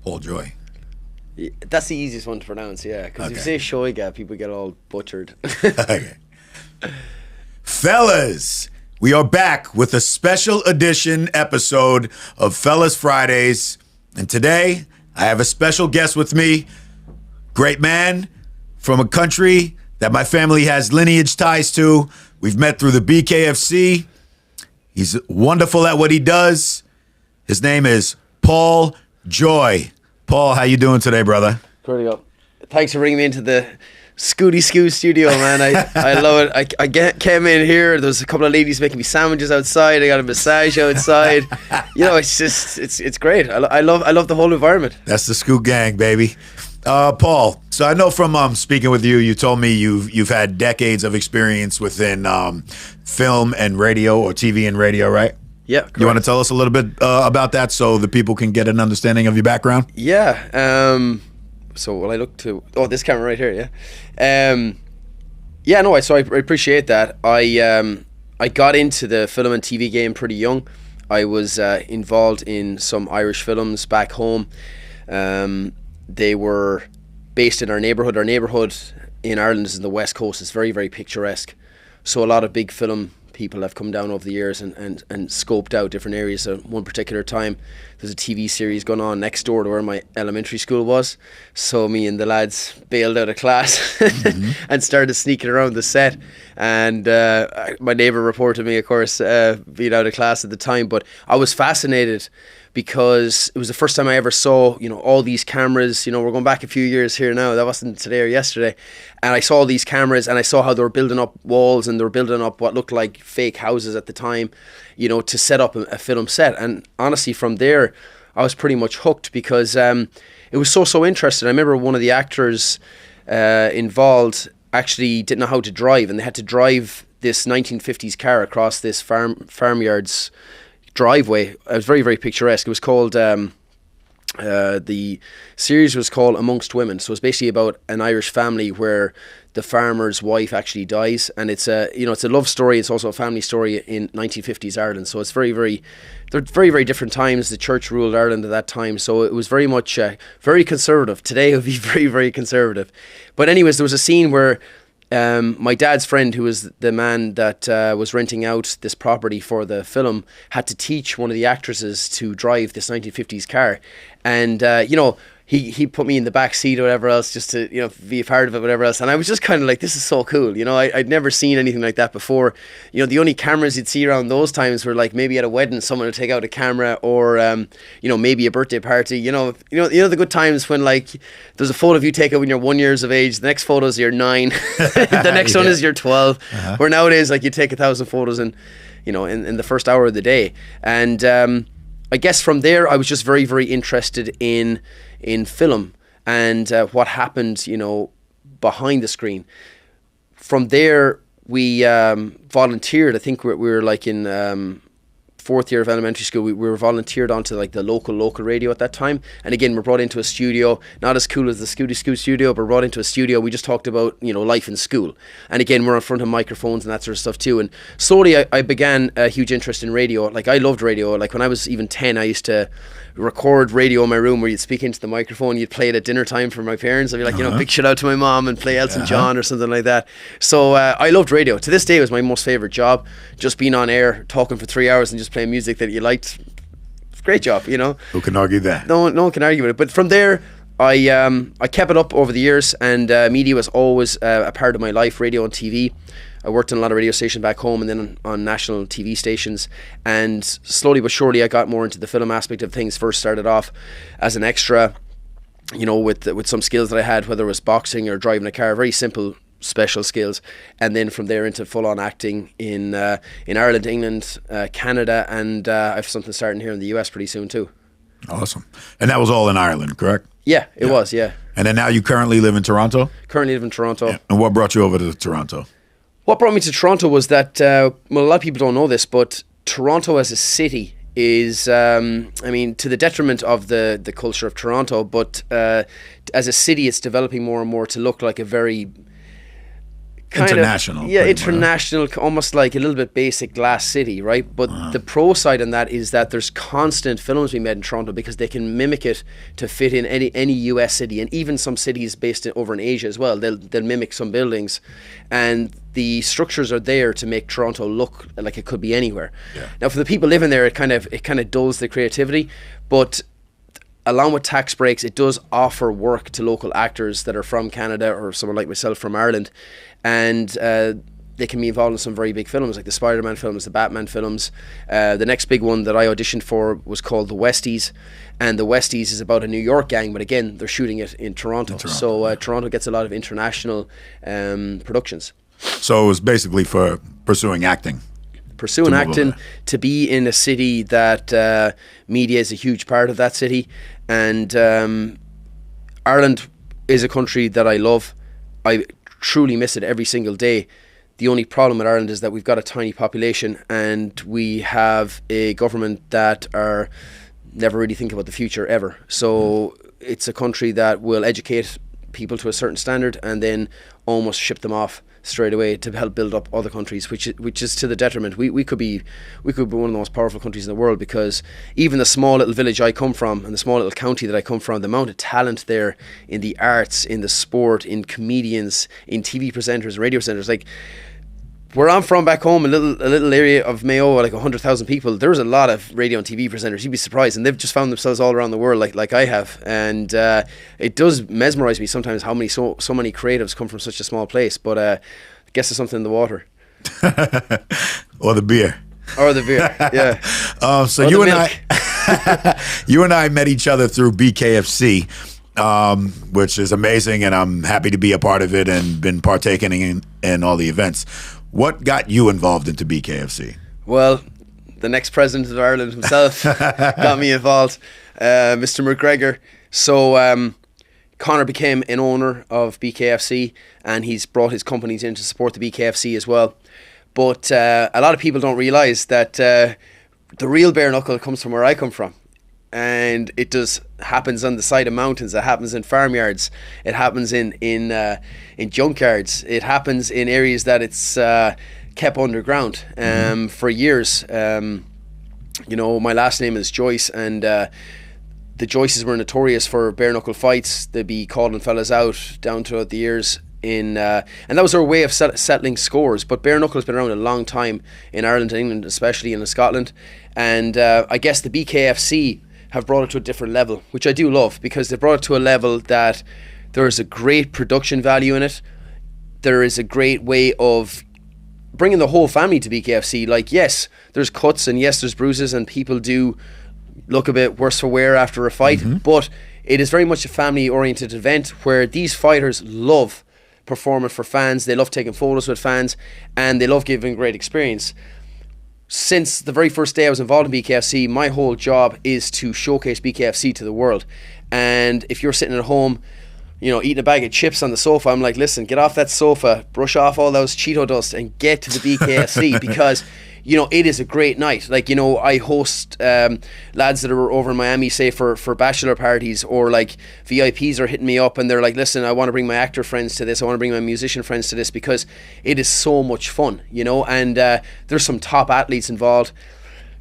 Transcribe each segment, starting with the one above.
Pol Joy. That's the easiest one to pronounce, yeah. Because if you say Shoiga, people get all butchered. Okay. Fellas, we are back with a special edition episode of Fellas Fridays. And today, I have a special guest with me. Great man from a country that my family has lineage ties to. We've met through the BKFC. He's wonderful at what he does. His name is Pol Joy. Paul, how you doing today, brother? Kritikal. Thanks for bringing me into the Scooty Scoo studio, man. I love it. I came in here. There was a couple of ladies making me sandwiches outside. I got a massage outside. You know, it's just it's great. I love the whole environment. That's the Scoot gang, baby. Paul, so I know from speaking with you, you told me you've had decades of experience within film and radio, or TV and radio, right? Yeah, correct. You want to tell us a little bit about that so the people can get an understanding of your background? Yeah. So will I look to this camera right here? Yeah. So I appreciate that. I got into the film and TV game pretty young. I was involved in some Irish films back home. They were based in our neighbourhood. Our neighbourhood in Ireland is in the West Coast. It's very, very picturesque. So a lot of big film people have come down over the years and scoped out different areas. At one particular time, there's a TV series going on next door to where my elementary school was. So me and the lads bailed out of class and started sneaking around the set. And my neighbour reported me, of course, being out of class at the time. But I was fascinated because it was the first time I ever saw, all these cameras. We're going back a few years here now. That wasn't today or yesterday. And I saw all these cameras and I saw how they were building up walls and they were building up what looked like fake houses at the time, to set up a film set. And honestly, from there, I was pretty much hooked because it was so interesting. I remember one of the actors involved actually didn't know how to drive, and they had to drive this 1950s car across this farmyard's driveway. It was very, very picturesque. It was called the series was called Amongst Women. So it's basically about an Irish family where the farmer's wife actually dies, and it's a love story. It's also a family story in 1950s Ireland. So it's they're very, very different times. The church ruled Ireland at that time, so it was very much very conservative. Today it would be very, very conservative. But anyways, there was a scene where my dad's friend, who was the man that was renting out this property for the film, had to teach one of the actresses to drive this 1950s car. And, he put me in the back seat or whatever else just to, be a part of it, whatever else. And I was just kind of like, this is so cool. I'd never seen anything like that before. The only cameras you'd see around those times were like maybe at a wedding, someone would take out a camera, or, maybe a birthday party. The good times when like there's a photo of you take out when you're 1 year of age. The next photo is you're 9. The next one is you're 12. Where nowadays, like, you take 1,000 photos in the first hour of the day. And I guess from there, I was just very, very interested in film and what happened, behind the screen. From there, we volunteered. I think we were like in fourth year of elementary school. We were volunteered onto like the local radio at that time. And again, we're brought into a studio, not as cool as the Scooty Scoot studio, but brought into a studio. We just talked about, life in school. And again, we're in front of microphones and that sort of stuff too. And slowly I began a huge interest in radio. Like, I loved radio. Like, when I was even 10, I used to record radio in my room where you'd speak into the microphone. You'd play it at dinner time for my parents. I'd be like, big shout out to my mom and play Elton John or something like that. So I loved radio. To this day, it was my most favorite job. Just being on air, talking for 3 hours and just playing music that you liked. Great job, Who can argue that? No one can argue with it. But from there, I kept it up over the years, and media was always a part of my life, radio and TV. I worked on a lot of radio stations back home and then on national TV stations. And slowly but surely, I got more into the film aspect of things. First started off as an extra, with some skills that I had, whether it was boxing or driving a car, very simple, special skills. And then from there into full-on acting in Ireland, England, Canada, and I have something starting here in the US pretty soon too. Awesome. And that was all in Ireland, correct? Yeah, it was, yeah. And then now you currently live in Toronto? Currently live in Toronto. Yeah. And what brought you over to Toronto? What brought me to Toronto was that, a lot of people don't know this, but Toronto as a city is, to the detriment of the culture of Toronto, but as a city, it's developing more and more to look like a very international. Yeah, international, almost like a little bit basic Glass City, right? But the pro side on that is that there's constant films being made in Toronto because they can mimic it to fit in any US city, and even some cities based over in Asia as well. They'll mimic some buildings, and the structures are there to make Toronto look like it could be anywhere. Yeah. Now, for the people living there, it kind of dulls the creativity, but along with tax breaks, it does offer work to local actors that are from Canada or someone like myself from Ireland, and they can be involved in some very big films like the Spider-Man films, the Batman films. The next big one that I auditioned for was called The Westies, and The Westies is about a New York gang, but again, they're shooting it in Toronto. So Toronto gets a lot of international productions. So it was basically for pursuing acting. To be in a city that media is a huge part of that city, and Ireland is a country that I love. I truly miss it every single day. The only problem with Ireland is that we've got a tiny population, and we have a government that are never really think about the future ever. So it's a country that will educate people to a certain standard and then almost ship them off straight away to help build up other countries, which is to the detriment. We could be one of the most powerful countries in the world, because even the small little village I come from and the small little county that I come from, the amount of talent there in the arts, in the sport, in comedians, in TV presenters, radio presenters, like where I'm from back home, a little area of Mayo, like 100,000 people, there's a lot of radio and TV presenters. You'd be surprised, and they've just found themselves all around the world, like I have. And it does mesmerize me sometimes how many so many creatives come from such a small place. But I guess there's something in the water, or the beer, yeah. So you and you and I met each other through BKFC. Which is amazing, and I'm happy to be a part of it and been partaking in all the events. What got you involved into BKFC? Well, the next president of Ireland himself got me involved, Mr. McGregor. So Conor became an owner of BKFC, and he's brought his companies in to support the BKFC as well. But a lot of people don't realise that the real bare knuckle comes from where I come from. And it just happens on the side of mountains. It happens in farmyards. It happens in junkyards. It happens in areas that it's kept underground for years. My last name is Joyce, and the Joyces were notorious for bare knuckle fights. They'd be calling fellas out down throughout the years. And that was their way of settling scores. But bare knuckle has been around a long time in Ireland and England, especially in Scotland. And I guess the BKFC have brought it to a different level, which I do love, because they brought it to a level that there is a great production value in it. There is a great way of bringing the whole family to BKFC. Like, yes, there's cuts, and yes, there's bruises, and people do look a bit worse for wear after a fight, but it is very much a family-oriented event where these fighters love performing for fans. They love taking photos with fans, and they love giving a great experience. Since the very first day I was involved in BKFC, my whole job is to showcase BKFC to the world. And if you're sitting at home, eating a bag of chips on the sofa, I'm like, listen, get off that sofa, brush off all those Cheeto dust, and get to the BKFC because it is a great night. Like, I host lads that are over in Miami, say for bachelor parties, or like VIPs are hitting me up and they're like, listen, I want to bring my actor friends to this, I want to bring my musician friends to this, because it is so much fun, and there's some top athletes involved.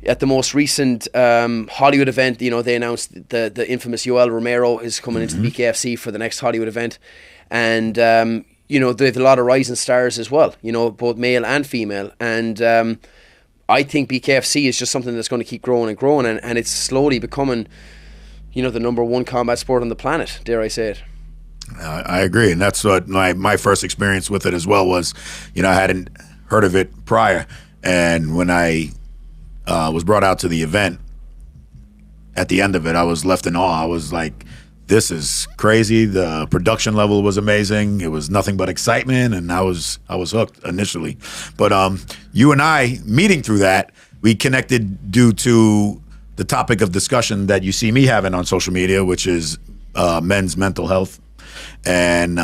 At the most recent Hollywood event, they announced the infamous Yoel Romero is coming into the BKFC for the next Hollywood event. And they have a lot of rising stars as well, both male and female. And I think BKFC is just something that's going to keep growing and growing, and it's slowly becoming, the number one combat sport on the planet, dare I say it. I agree, and that's what my first experience with it as well was. I hadn't heard of it prior, and when I was brought out to the event, at the end of it, I was left in awe. I was like, this is crazy. The production level was amazing. It was nothing but excitement, and I was hooked initially. But you and I, meeting through that, we connected due to the topic of discussion that you see me having on social media, which is men's mental health. And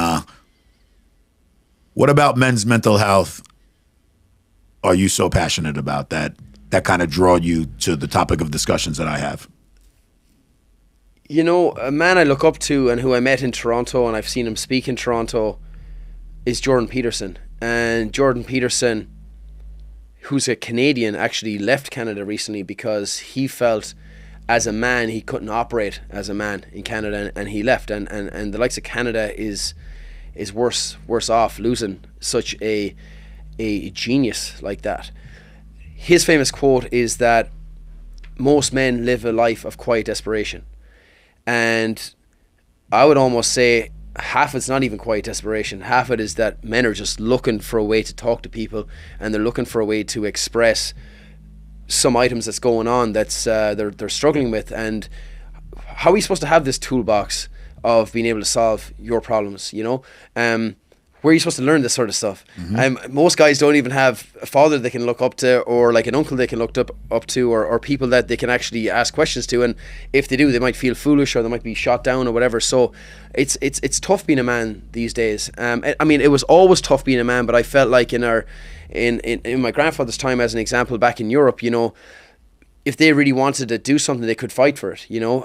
what about men's mental health are you so passionate about that kind of draw you to the topic of discussions that I have? A man I look up to and who I met in Toronto, and I've seen him speak in Toronto, is Jordan Peterson. and Jordan Peterson, who's a Canadian, actually left Canada recently because he felt as a man he couldn't operate as a man in Canada, and he left. And the likes of Canada is worse off losing such a genius like that. His famous quote is that most men live a life of quiet desperation, and I would almost say half it's not even quiet desperation. Half it is that men are just looking for a way to talk to people, and they're looking for a way to express some items that's going on that's they're struggling with. And how are we supposed to have this toolbox of being able to solve your problems, you know? Where are you supposed to learn this sort of stuff? Most guys don't even have a father they can look up to, or like an uncle they can look up to, or people that they can actually ask questions to. And if they do, they might feel foolish, or they might be shot down or whatever. So it's tough being a man these days. I mean, it was always tough being a man, but I felt like in my grandfather's time, as an example, back in Europe, you know, if they really wanted to do something, they could fight for it, you know.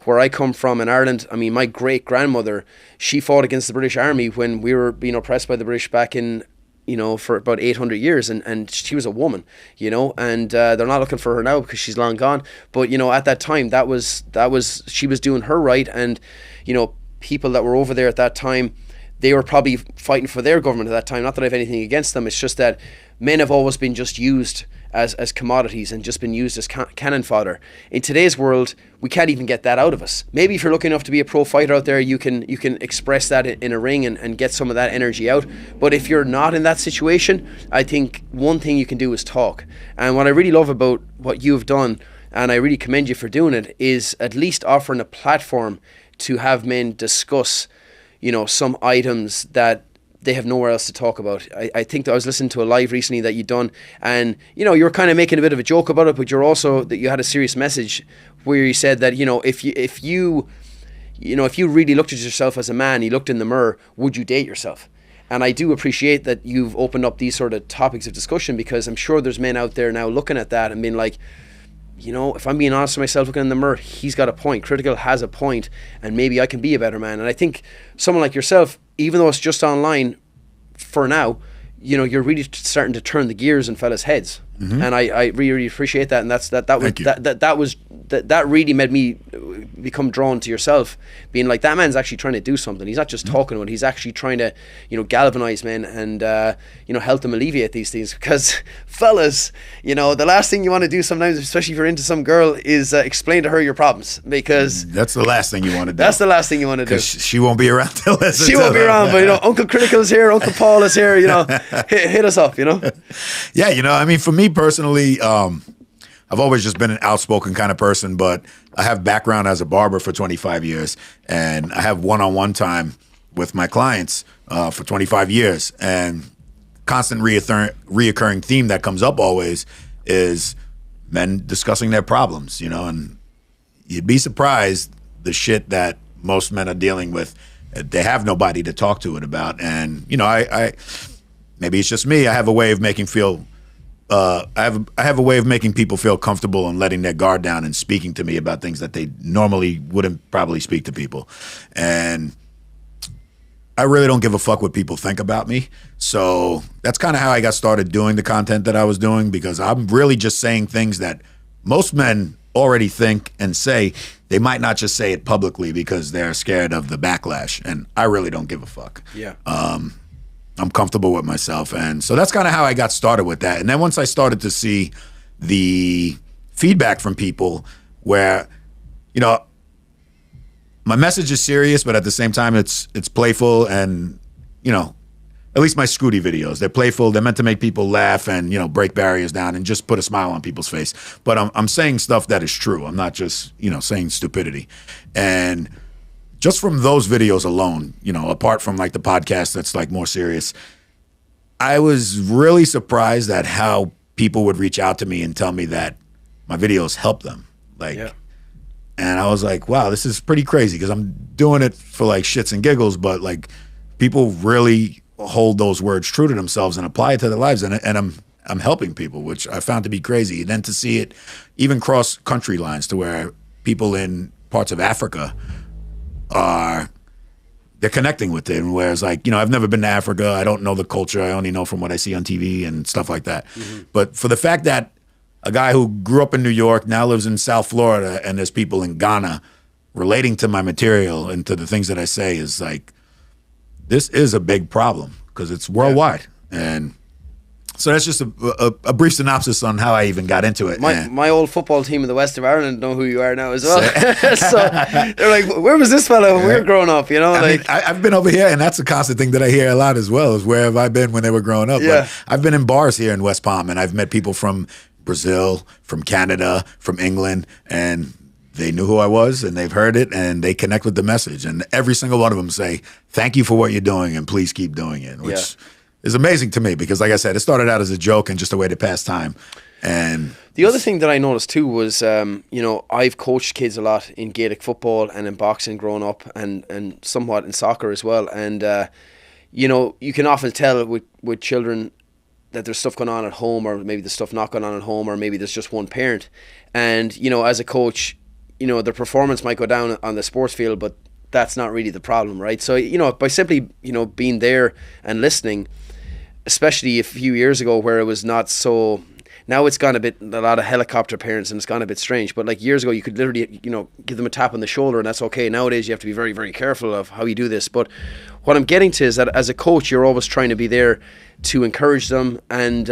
Where I come from in Ireland, I mean, my great-grandmother, she fought against the British Army when we were being oppressed by the British back in, you know, for about 800 years, and she was a woman, you know, and they're not looking for her now because she's long gone. But, you know, at that time, that was she was doing her right, and, you know, people that were over there at that time, they were probably fighting for their government at that time. Not that I have anything against them, it's just that men have always been just used as commodities and just been used as cannon fodder. In today's world, we can't even get that out of us. Maybe if you're lucky enough to be a pro fighter out there, you can express that in a ring and get some of that energy out. But if you're not in that situation, I think one thing you can do is talk. And what I really love about what you've done, and I really commend you for doing it, is at least offering a platform to have men discuss, you know, some items that they have nowhere else to talk about. I think that I was listening to a live recently that you'd done, and, you know, you were kind of making a bit of a joke about it, but you're also, that you had a serious message where you said that, you know, if you really looked at yourself as a man, you looked in the mirror, would you date yourself? And I do appreciate that you've opened up these sort of topics of discussion, because I'm sure there's men out there now looking at that and being like, you know, if I'm being honest with myself looking in the mirror, he's got a point. Kritikal has a point, and maybe I can be a better man. And I think someone like yourself, even though it's just online for now, you know, you're really starting to turn the gears in fellas' heads. And I really appreciate that. And that really made me become drawn to yourself, being like, that man's actually trying to do something. He's not just talking about it, he's actually trying to, you know, galvanize men and you know, help them alleviate these things. Because fellas, you know, the last thing you want to do sometimes, especially if you're into some girl, is explain to her your problems, because that's the last thing you want to do. That's the last thing you want to do. She won't be around to listen. She won't be around, but, you know, Uncle Kritikal's here, Uncle Paul is here, you know, hit us up, you know. Yeah, you know, I mean, for me personally, I've always just been an outspoken kind of person, but I have background as a barber for 25 years, and I have one-on-one time with my clients for 25 years, and constant reoccurring theme that comes up always is men discussing their problems, you know, and you'd be surprised the shit that most men are dealing with. They have nobody to talk to it about, and, you know, I maybe it's just me. I have a way of making people feel comfortable and letting their guard down and speaking to me about things that they normally wouldn't probably speak to people. And I really don't give a fuck what people think about me. So that's kind of how I got started doing the content that I was doing, because I'm really just saying things that most men already think and say. They might not just say it publicly because they're scared of the backlash. And I really don't give a fuck. Yeah. I'm comfortable with myself. And so that's kind of how I got started with that. And then once I started to see the feedback from people where, you know, my message is serious, but at the same time, it's playful. And, you know, at least my Scooty videos, they're playful. They're meant to make people laugh and, you know, break barriers down and just put a smile on people's face. But I'm saying stuff that is true. I'm not just, you know, saying stupidity. And just from those videos alone, you know, apart from like the podcast that's like more serious, I was really surprised at how people would reach out to me and tell me that my videos help them. Like, yeah. And I was like, wow, this is pretty crazy, because I'm doing it for like shits and giggles, but like people really hold those words true to themselves and apply it to their lives. And I'm helping people, which I found to be crazy. And then to see it even cross country lines to where people in parts of Africa they're connecting with it. Whereas, like, I've never been to Africa. I don't know the culture. I only know from what I see on TV and stuff like that. But for the fact that a guy who grew up in New York now lives in South Florida, and there's people in Ghana relating to my material and to the things that I say, is like, this is a big problem because it's worldwide. And so that's just a brief synopsis on how I even got into it. My old football team in the west of Ireland know who you are now as well. So they're like, where was this fella when we were growing up? I've been over here, and that's a constant thing that I hear a lot as well, is where have I been when they were growing up? Yeah. But I've been in bars here in West Palm, and I've met people from Brazil, from Canada, from England, and they knew who I was, and they've heard it, and they connect with the message. And every single one of them say, thank you for what you're doing, and please keep doing it, which is amazing to me because, like I said, it started out as a joke and just a way to pass time. And the other thing that I noticed too was, I've coached kids a lot in Gaelic football and in boxing growing up, and somewhat in soccer as well. And, you can often tell with children that there's stuff going on at home, or maybe there's stuff not going on at home, or maybe there's just one parent. And, as a coach, their performance might go down on the sports field, but that's not really the problem, right? So, by simply, being there and listening, especially a few years ago where it was not so, now it's gone a lot of helicopter parents and it's gone a bit strange, but like years ago you could literally, give them a tap on the shoulder and that's okay. Nowadays you have to be very, very careful of how you do this. But what I'm getting to is that as a coach, you're always trying to be there to encourage them and,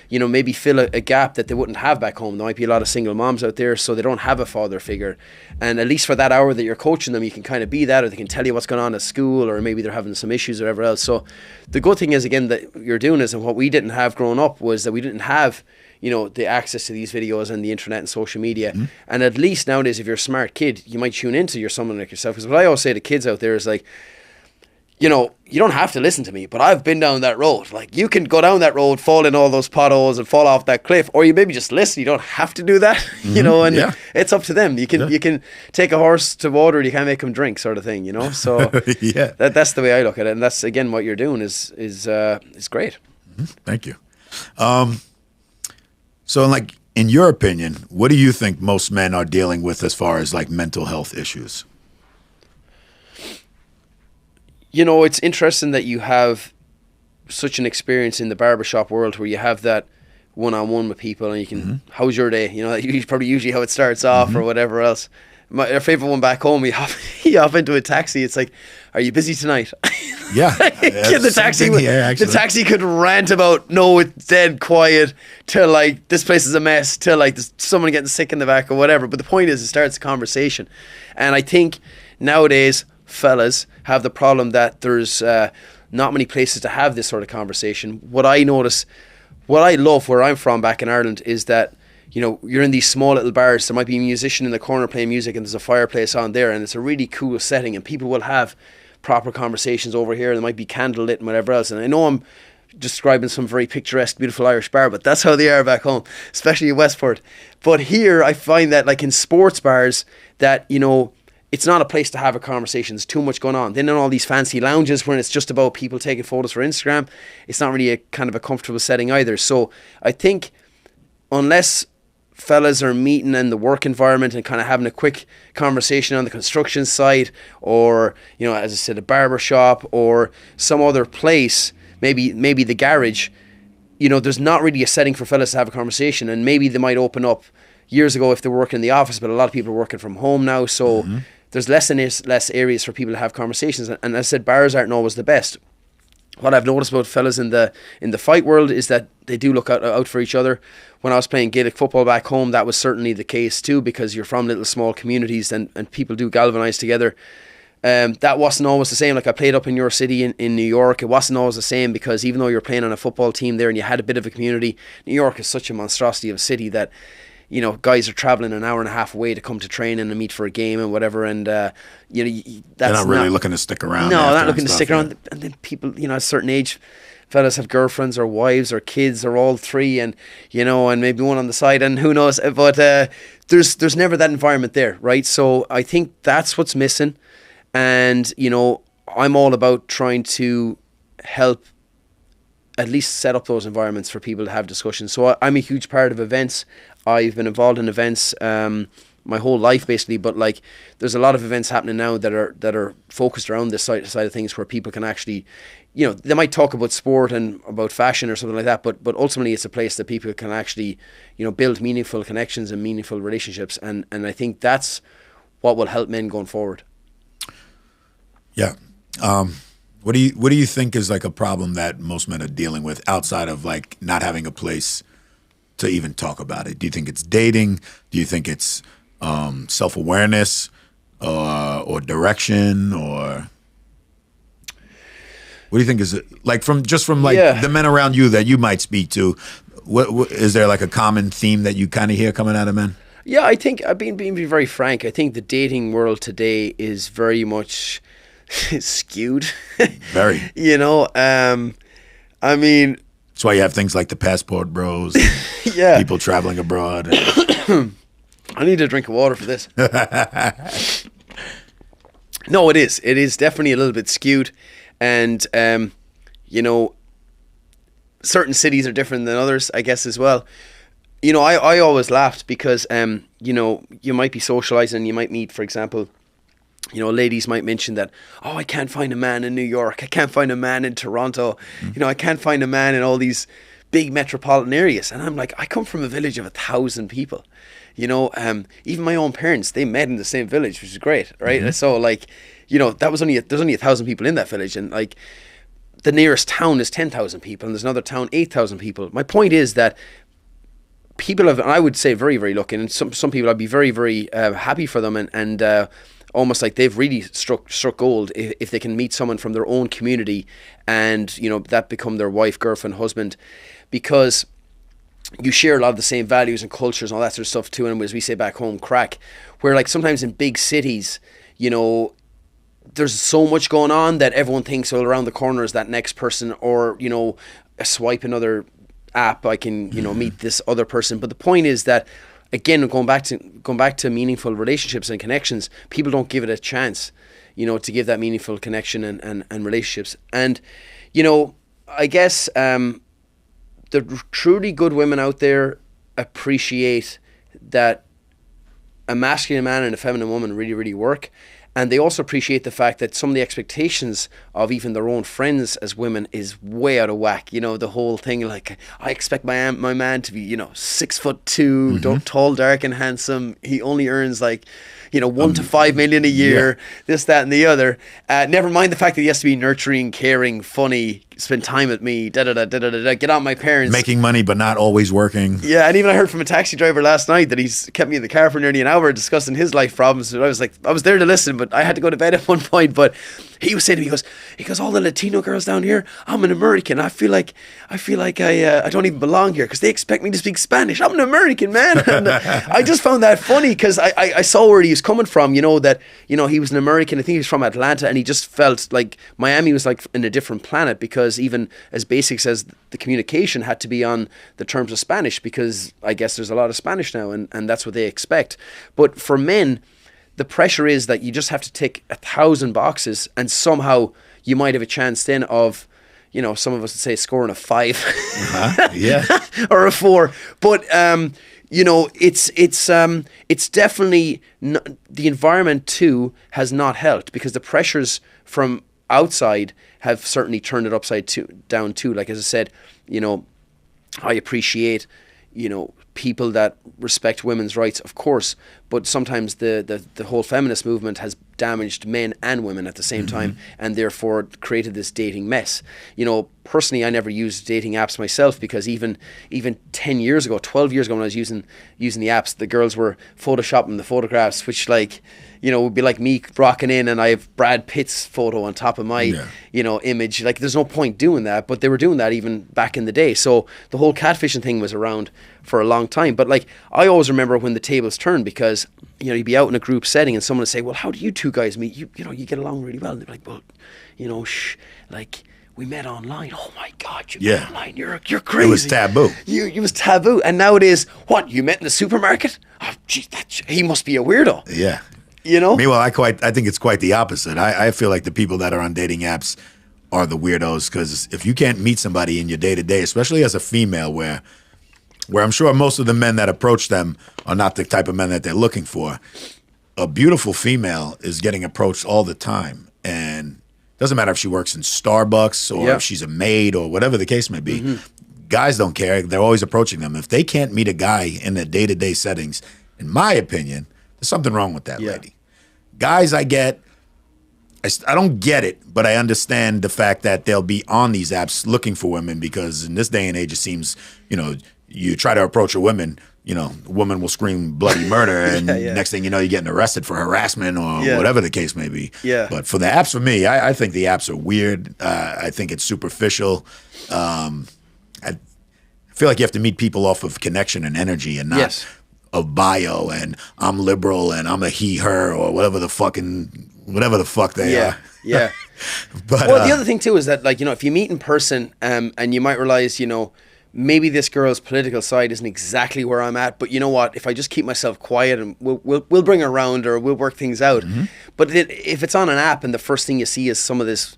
maybe fill a gap that they wouldn't have back home. There might be a lot of single moms out there, so they don't have a father figure. And at least for that hour that you're coaching them, you can kind of be that, or they can tell you what's going on at school, or maybe they're having some issues or whatever else. So the good thing is, again, that you're doing this, and what we didn't have growing up was that we didn't have, the access to these videos and the internet and social media. And at least nowadays, if you're a smart kid, you might tune into someone like yourself. Because what I always say to kids out there is like, you don't have to listen to me, but I've been down that road. Like, you can go down that road, fall in all those potholes and fall off that cliff, or you maybe just listen. You don't have to do that, and it's up to them. You can take a horse to water and you can't make him drink, sort of thing, So that's the way I look at it. And that's, again, what you're doing is great. Thank you. So like, in your opinion, what do you think most men are dealing with as far as like mental health issues? It's interesting that you have such an experience in the barbershop world where you have that one-on-one with people and you can, how's your day? That's probably usually how it starts off or whatever else. Our favorite one back home, you hop into a taxi. It's like, are you busy tonight? Yeah. The taxi could rant about, no, it's dead quiet, to like, this place is a mess, to like, there's someone getting sick in the back or whatever. But the point is, it starts a conversation. And I think nowadays, fellas have the problem that there's not many places to have this sort of conversation. What I notice, what I love where I'm from back in Ireland is that, you're in these small little bars. There might be a musician in the corner playing music and there's a fireplace on there and it's a really cool setting and people will have proper conversations over here. There might be candlelit and whatever else. And I know I'm describing some very picturesque, beautiful Irish bar, but that's how they are back home, especially in Westport. But here I find that like in sports bars that, it's not a place to have a conversation. There's too much going on. Then in all these fancy lounges where it's just about people taking photos for Instagram, it's not really a kind of a comfortable setting either. So I think unless fellas are meeting in the work environment and kind of having a quick conversation on the construction site or, as I said, a barber shop or some other place, maybe the garage, there's not really a setting for fellas to have a conversation. And maybe they might open up years ago if they were working in the office, but a lot of people are working from home now. So there's less and less areas for people to have conversations. And as I said, bars aren't always the best. What I've noticed about fellas in the fight world is that they do look out for each other. When I was playing Gaelic football back home, that was certainly the case too, because you're from little small communities and people do galvanise together. That wasn't always the same. Like I played up in your city in New York. It wasn't always the same because even though you're playing on a football team there and you had a bit of a community, New York is such a monstrosity of a city that guys are traveling an hour and a half away to come to training and meet for a game and whatever. And, that's they're not really looking to stick around. No, they're not looking to stick around. And then people, at a certain age, fellas have girlfriends or wives or kids or all three and, and maybe one on the side and who knows. But there's never that environment there, right? So I think that's what's missing. And, I'm all about trying to help at least set up those environments for people to have discussions. So I'm a huge part of events. I've been involved in events my whole life basically. But like, there's a lot of events happening now that are focused around this side of things, where people can actually, you know, they might talk about sport and about fashion or something like that, but ultimately it's a place that people can actually, you know, build meaningful connections and meaningful relationships, and I think that's what will help men going forward. Yeah. What do you think is like a problem that most men are dealing with outside of like not having a place to even talk about it? Do you think it's dating? Do you think it's self-awareness or direction, or what do you think is it, like, from the men around you that you might speak to? What is there like a common theme that you kind of hear coming out of men? Yeah, I think I've been very frank. I think the dating world today is very much skewed. Very. You know, I mean, that's why you have things like the passport bros. Yeah. People traveling abroad. I need a drink of water for this. No, it is. It is definitely a little bit skewed. And, you know, certain cities are different than others, I guess, as well. You know, I always laughed because, you know, you might be socializing, you might meet, for example, you know, ladies might mention that, oh, I can't find a man in New York. I can't find a man in Toronto. You know, I can't find a man in all these big metropolitan areas. And I'm like, I come from a village of 1,000 people. You know, even my own parents, they met in the same village, which is great, right? Mm-hmm. So, like, you know, there's only 1,000 people in that village. And, like, the nearest town is 10,000 people. And there's another town, 8,000 people. My point is that people have, and I would say very, very lucky. And some people, I'd be very, very happy for them. And almost like they've really struck gold if they can meet someone from their own community and, you know, that become their wife, girlfriend, husband, because you share a lot of the same values and cultures and all that sort of stuff too. And as we say back home, crack, where like sometimes in big cities, you know, there's so much going on that everyone thinks, well, around the corner is that next person, or, you know, a swipe another app, I can, you know, meet this other person. But the point is that, again, going back to meaningful relationships and connections, people don't give it a chance, you know, to give that meaningful connection and relationships. And, you know, I guess the truly good women out there appreciate that a masculine man and a feminine woman really, really work. And they also appreciate the fact that some of the expectations of even their own friends as women is way out of whack. You know, the whole thing, like, I expect my man to be, you know, 6'2", mm-hmm. Tall, dark and handsome. He only earns like, you know, 1 to 5 million a year, this, that, and the other. Never mind the fact that he has to be nurturing, caring, funny, spend time with me, get on my parents. Making money but not always working. Yeah, and even I heard from a taxi driver last night that he's kept me in the car for nearly an hour discussing his life problems. And I was like, I was there to listen, but I had to go to bed at one point. But he was saying to me, he goes, all the Latino girls down here, I'm an American. I feel like I don't even belong here because they expect me to speak Spanish. I'm an American, man. And I just found that funny because I saw where he was coming from, you know, that, you know, he was an American. I think he was from Atlanta, and he just felt like Miami was like in a different planet, because even as basic as the communication had to be on the terms of Spanish, because I guess there's a lot of Spanish now, and that's what they expect. But for men, the pressure is that you just have to tick 1,000 boxes, and somehow you might have a chance then of, you know, some of us would say scoring a 5 yeah, or a 4. But you know, it's definitely not, the environment too has not helped, because the pressures from outside have certainly turned it upside down too. Like, as I said, you know, I appreciate, you know, people that respect women's rights, of course, but sometimes the whole feminist movement has damaged men and women at the same mm-hmm. time, and therefore created this dating mess. You know, personally, I never used dating apps myself, because even 10 years ago, 12 years ago, when I was using the apps, the girls were photoshopping the photographs, which, like, you know, would be like me rocking in and I have Brad Pitt's photo on top of my, you know, image. Like, there's no point doing that, but they were doing that even back in the day. So the whole catfishing thing was around for a long time. But, like, I always remember when the tables turned, because, you know, you'd be out in a group setting and someone would say, well, how do you two guys meet? You know, you get along really well. And they're like, well, you know, like, we met online. Oh my God, you met online. You're crazy. It was taboo. It was taboo. And nowadays, what? You met in the supermarket? Oh, geez, he must be a weirdo. Yeah. You know? Meanwhile, I think it's quite the opposite. I feel like the people that are on dating apps are the weirdos, because if you can't meet somebody in your day-to-day, especially as a female, where where I'm sure most of the men that approach them are not the type of men that they're looking for. A beautiful female is getting approached all the time, and it doesn't matter if she works in Starbucks or if she's a maid or whatever the case may be. Guys don't care. They're always approaching them. If they can't meet a guy in their day-to-day settings, in my opinion, there's something wrong with that lady. Guys, I don't get it, but I understand the fact that they'll be on these apps looking for women, because in this day and age, it seems, you try to approach a woman, a woman will scream bloody murder, and next thing you know, you're getting arrested for harassment or whatever the case may be. Yeah. But for the apps, for me, I think the apps are weird. I think it's superficial. I feel like you have to meet people off of connection and energy, and not of bio and I'm liberal and I'm a he, her, or whatever the fuck they are. Yeah. But the other thing too is that, if you meet in person, and you might realize, maybe this girl's political side isn't exactly where I'm at, but you know what? If I just keep myself quiet, and we'll bring her around, or we'll work things out. But if it's on an app and the first thing you see is some of this,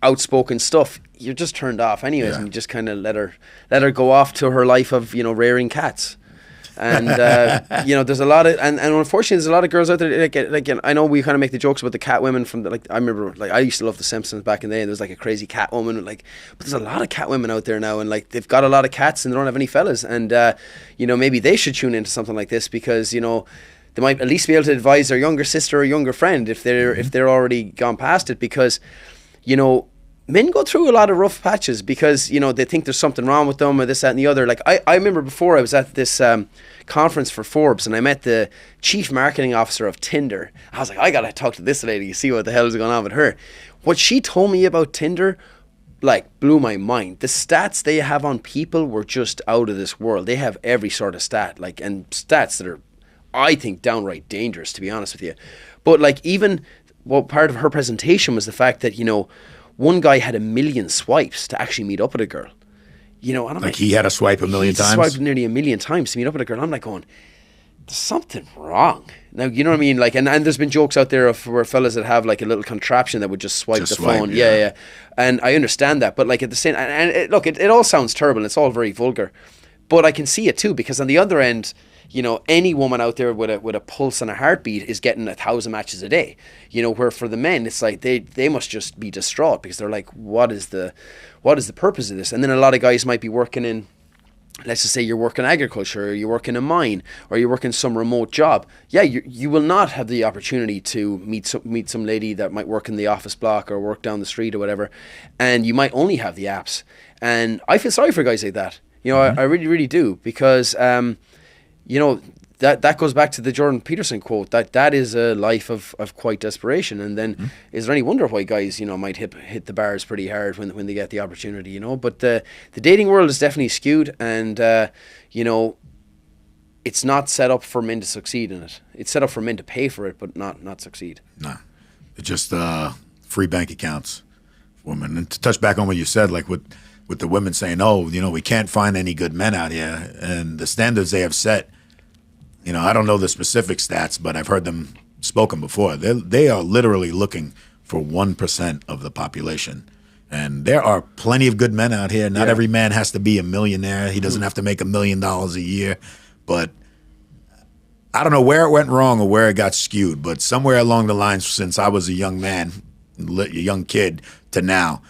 outspoken stuff, you're just turned off anyways, and you just kind of let her go off to her life of rearing cats. And there's a lot of and unfortunately there's a lot of girls out there like I know we kind of make the jokes about the cat women from I remember I used to love The Simpsons back in the day, and there was a crazy cat woman but there's a lot of cat women out there now, and they've got a lot of cats and they don't have any fellas, and maybe they should tune into something like this, because they might at least be able to advise their younger sister or younger friend if they're already gone past it, because men go through a lot of rough patches because, they think there's something wrong with them or this, that, and the other. I remember before I was at this conference for Forbes, and I met the chief marketing officer of Tinder. I was like, I got to talk to this lady, see what the hell is going on with her. What she told me about Tinder, blew my mind. The stats they have on people were just out of this world. They have every sort of stat, and stats that are, I think, downright dangerous, to be honest with you. But, even what part of her presentation was the fact that, one guy had 1 million swipes to actually meet up with a girl. And I'm he had to swipe 1 million times? He swiped nearly 1 million times to meet up with a girl. I'm going, there's something wrong. Now, you know what I mean? And there's been jokes out there of where fellas that have a little contraption that would just swipe the phone. Yeah. And I understand that. But at the same, it all sounds terrible. It's all very vulgar. But I can see it too, because on the other end, any woman out there with a pulse and a heartbeat is getting 1,000 matches a day. Where for the men, it's they must just be distraught, because they're like, what is the purpose of this? And then a lot of guys might be working in, let's just say you're working agriculture, or you're working a mine, or you're working some remote job. Yeah, you will not have the opportunity to meet some lady that might work in the office block or work down the street or whatever, and you might only have the apps. And I feel sorry for guys like that. I really, really do, because that goes back to the Jordan Peterson quote, that is a life of quite desperation. And then is there any wonder why guys, might hit the bars pretty hard when they get the opportunity, But the dating world is definitely skewed, and, it's not set up for men to succeed in it. It's set up for men to pay for it, but not succeed. Nah. It's just free bank accounts for women. And to touch back on what you said, with the women saying, we can't find any good men out here, and the standards they have set, I don't know the specific stats, but I've heard them spoken before. They are literally looking for 1% of the population. And there are plenty of good men out here. Not every man has to be a millionaire. He doesn't have to make $1 million a year. But I don't know where it went wrong or where it got skewed, but somewhere along the lines, since I was a young man, a young kid, to now,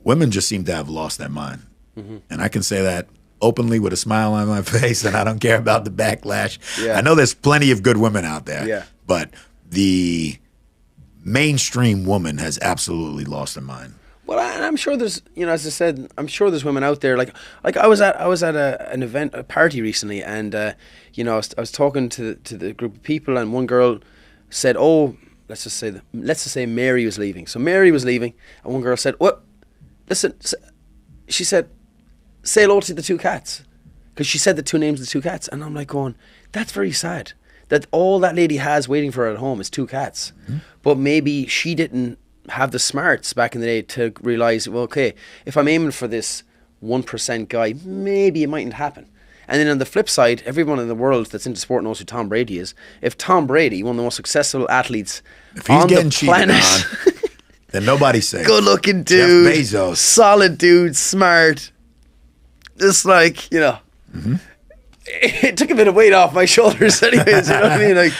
women just seem to have lost their mind. And I can say that openly with a smile on my face, and I don't care about the backlash. I know there's plenty of good women out there, but the mainstream woman has absolutely lost their mind. Well, and I'm sure there's, as I said, I'm sure there's women out there. Like I was at an event, a party recently, and I was talking to the group of people, and one girl said, "Oh, let's just say Mary was leaving." So Mary was leaving, and one girl said, "What? Listen," she said, "say hello to the two cats," because she said the two names of the two cats, and I'm going, that's very sad. That all that lady has waiting for her at home is two cats, but maybe she didn't have the smarts back in the day to realize, well, okay, if I'm aiming for this 1% guy, maybe it mightn't happen. And then on the flip side, everyone in the world that's into sport knows who Tom Brady is. If Tom Brady, one of the most successful athletes on the planet, then nobody's safe. Good looking dude, Jeff Bezos, solid dude, smart. just like, it took a bit of weight off my shoulders anyways, you know what I mean? Like,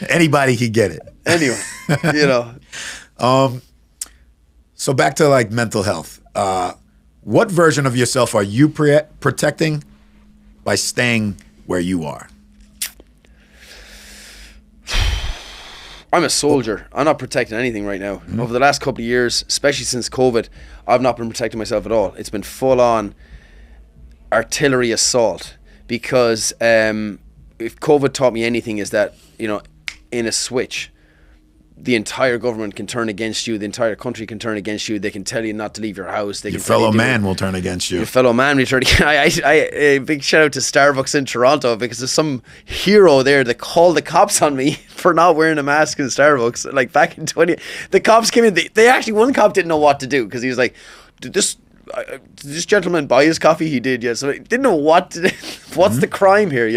anybody could get it. Anyway, So back to like mental health. What version of yourself are you protecting by staying where you are? I'm a soldier. I'm not protecting anything right now. Mm-hmm. Over the last couple of years, especially since COVID, I've not been protecting myself at all. It's been full on artillery assault, because if COVID taught me anything, is that, in a switch, the entire government can turn against you. The entire country can turn against you. They can tell you not to leave your house. Your fellow man will turn against you. Your fellow man will turn. A big shout out to Starbucks in Toronto, because there's some hero there that called the cops on me for not wearing a mask in Starbucks. Like back in the cops came in. They actually, one cop didn't know what to do, because he was like, did this gentleman buy his coffee? He did, yeah. So I didn't know what's the crime here,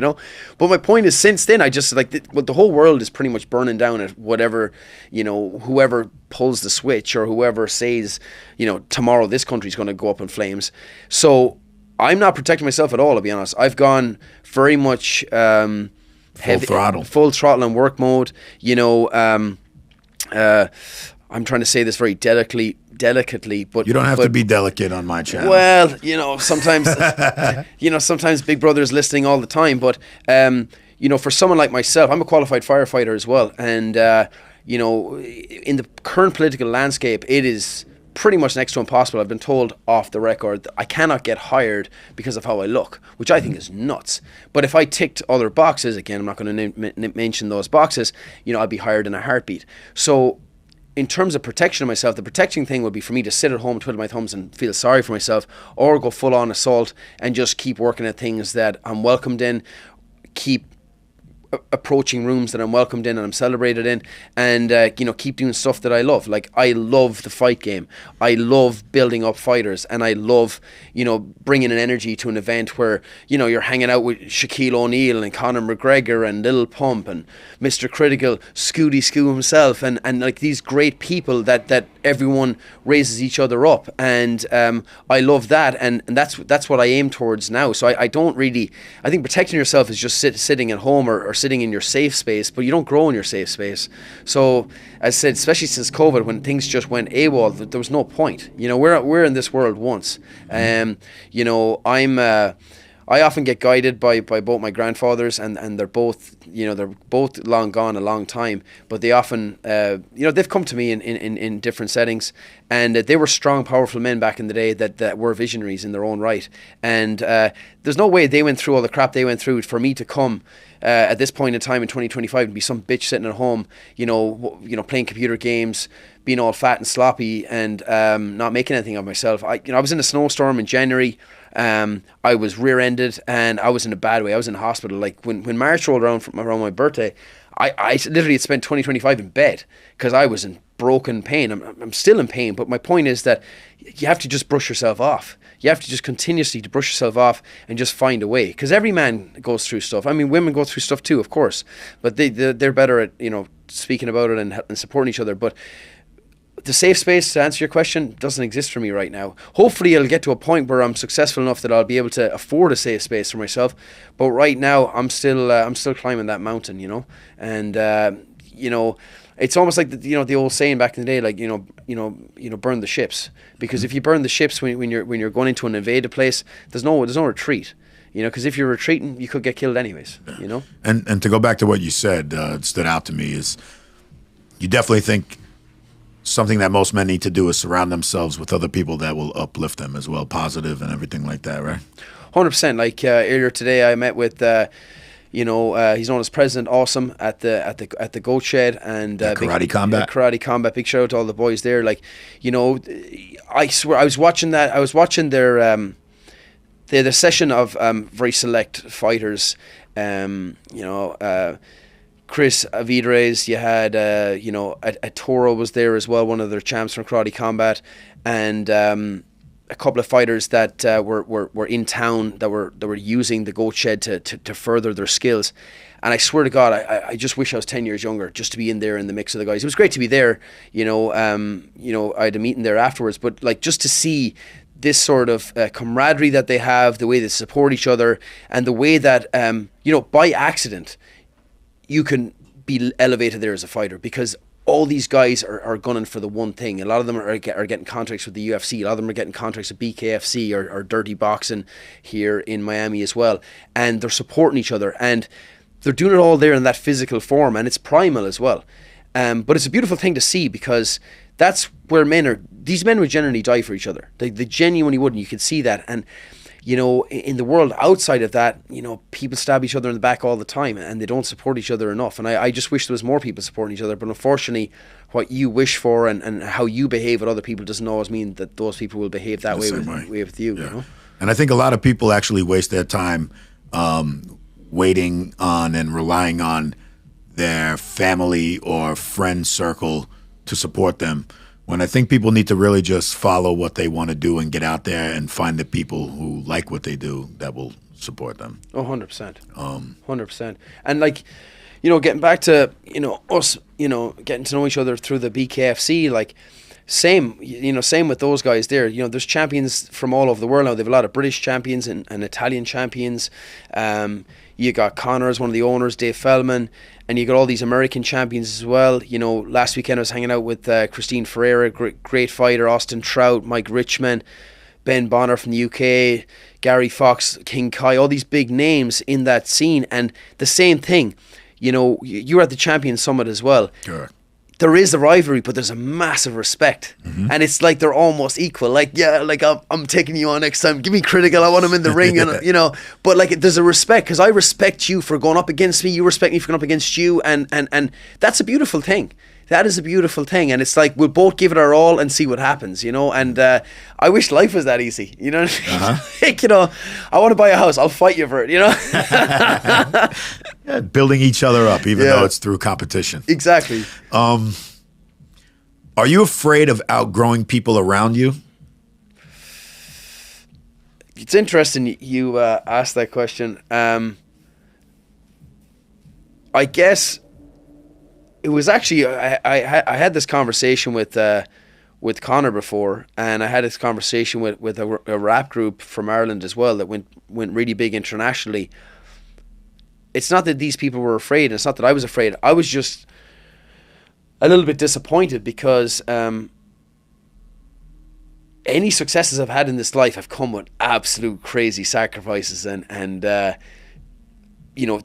But my point is, since then, I just the whole world is pretty much burning down at whatever, whoever pulls the switch, or whoever says, tomorrow this country's going to go up in flames. So I'm not protecting myself at all, to be honest. I've gone very much full throttle and work mode. I'm trying to say this very delicately, but you don't have to be delicate on my channel. Well, sometimes, sometimes Big Brother is listening all the time. But for someone like myself, I'm a qualified firefighter as well, and in the current political landscape, it is pretty much next to impossible. I've been told off the record that I cannot get hired because of how I look, which I think is nuts. But if I ticked other boxes, again, I'm not going to mention those boxes, I'd be hired in a heartbeat. So in terms of protection of myself, the protecting thing would be for me to sit at home, twiddle my thumbs and feel sorry for myself, or go full on assault and just keep working at things that I'm welcomed in, keep approaching rooms that I'm welcomed in and I'm celebrated in, and keep doing stuff that I love. Like, I love the fight game. I love building up fighters, and I love bringing an energy to an event where you're hanging out with Shaquille O'Neal and Conor McGregor and Lil Pump and Mr. Kritikal, Scooty Scoo himself, and like these great people that everyone raises each other up, and I love that, and that's what I aim towards now. So I don't really, I think protecting yourself is just sitting at home or sitting in your safe space, but you don't grow in your safe space. So as I said, especially since COVID, when things just went AWOL, there was no point. We're in this world once. I often get guided by both my grandfathers, and they're both long gone a long time, but they often they've come to me in different settings, and they were strong, powerful men back in the day that were visionaries in their own right, and there's no way they went through all the crap they went through for me to come at this point in time in 2025 and be some bitch sitting at home, playing computer games, being all fat and sloppy, and not making anything of myself. I was in a snowstorm in January. I was rear-ended, and I was in a bad way. I was in the hospital. Like when March rolled around around my birthday, I literally had spent 2025 in bed because I was in broken pain. I'm still in pain, but my point is that you have to just brush yourself off. You have to just continuously to brush yourself off and just find a way, because every man goes through stuff. I mean, women go through stuff too, of course, but they're better at speaking about it and supporting each other. But the safe space, to answer your question, doesn't exist for me right now. Hopefully I'll get to a point where I'm successful enough that I'll be able to afford a safe space for myself. But right now I'm still climbing that mountain, and it's almost like the old saying back in the day, like burn the ships, because if you burn the ships when you're going into an invaded place, there's no retreat. Because if you're retreating, you could get killed anyways. And to go back to what you said, it stood out to me is you definitely think something that most men need to do is surround themselves with other people that will uplift them as well, positive and everything like that, right? 100%. Like earlier today, I met with he's known as President Awesome at the Goat Shed, and Karate Combat. Karate Combat. Big shout out to all the boys there. Like, I swear I was watching that. I was watching their session of very select fighters. Chris Avidres, you had Toro was there as well, one of their champs from Karate Combat, and a couple of fighters that were in town that were using the Goat Shed to further their skills. And I swear to God, I just wish I was 10 years younger just to be in there in the mix of the guys. It was great to be there, I had a meeting there afterwards, but like just to see this sort of camaraderie that they have, the way they support each other, and the way that, by accident, you can be elevated there as a fighter, because all these guys are gunning for the one thing. A lot of them are getting contracts with the UFC. A lot of them are getting contracts with BKFC or Dirty Boxing here in Miami as well. And they're supporting each other. And they're doing it all there in that physical form. And it's primal as well. But it's a beautiful thing to see, because that's where these men would generally die for each other. They genuinely would, and you can see that. And, in the world outside of that, people stab each other in the back all the time, and they don't support each other enough. And I just wish there was more people supporting each other. But unfortunately, what you wish for and how you behave with other people doesn't always mean that those people will behave that way with you. Yeah. And I think a lot of people actually waste their time waiting on and relying on their family or friend circle to support them, when I think people need to really just follow what they want to do and get out there and find the people who like what they do that will support them. Oh, 100%. 100%. And getting back to, us, getting to know each other through the BKFC, same with those guys there. There's champions from all over the world now. They have a lot of British champions and Italian champions. You got Connor as one of the owners, Dave Feldman, and you got all these American champions as well. Last weekend I was hanging out with Christine Ferreira, great fighter, Austin Trout, Mike Richmond, Ben Bonner from the UK, Gary Fox, King Kai, all these big names in that scene. And the same thing, you're at the Champions Summit as well. Sure. There is a rivalry, but there's a massive respect. Mm-hmm. And it's like they're almost equal. I'm taking you on next time. Give me Kritikal. I want him in the ring. And But there's a respect, because I respect you for going up against me. You respect me for going up against you. And that's a beautiful thing. That is a beautiful thing. And it's like, we'll both give it our all and see what happens, And I wish life was that easy, what I mean? I want to buy a house. I'll fight you for it, Yeah, building each other up, even though it's through competition. Exactly. Are you afraid of outgrowing people around you? It's interesting you asked that question. I guess it was actually I had this conversation with Connor before, and I had this conversation with a rap group from Ireland as well that went really big internationally. It's not that these people were afraid, and it's not that I was afraid. I was just a little bit disappointed, because any successes I've had in this life have come with absolute crazy sacrifices and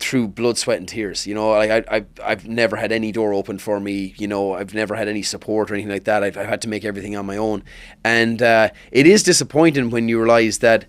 through blood, sweat and tears. I've never had any door open for me. I've never had any support or anything like that. I've had to make everything on my own. And it is disappointing when you realize that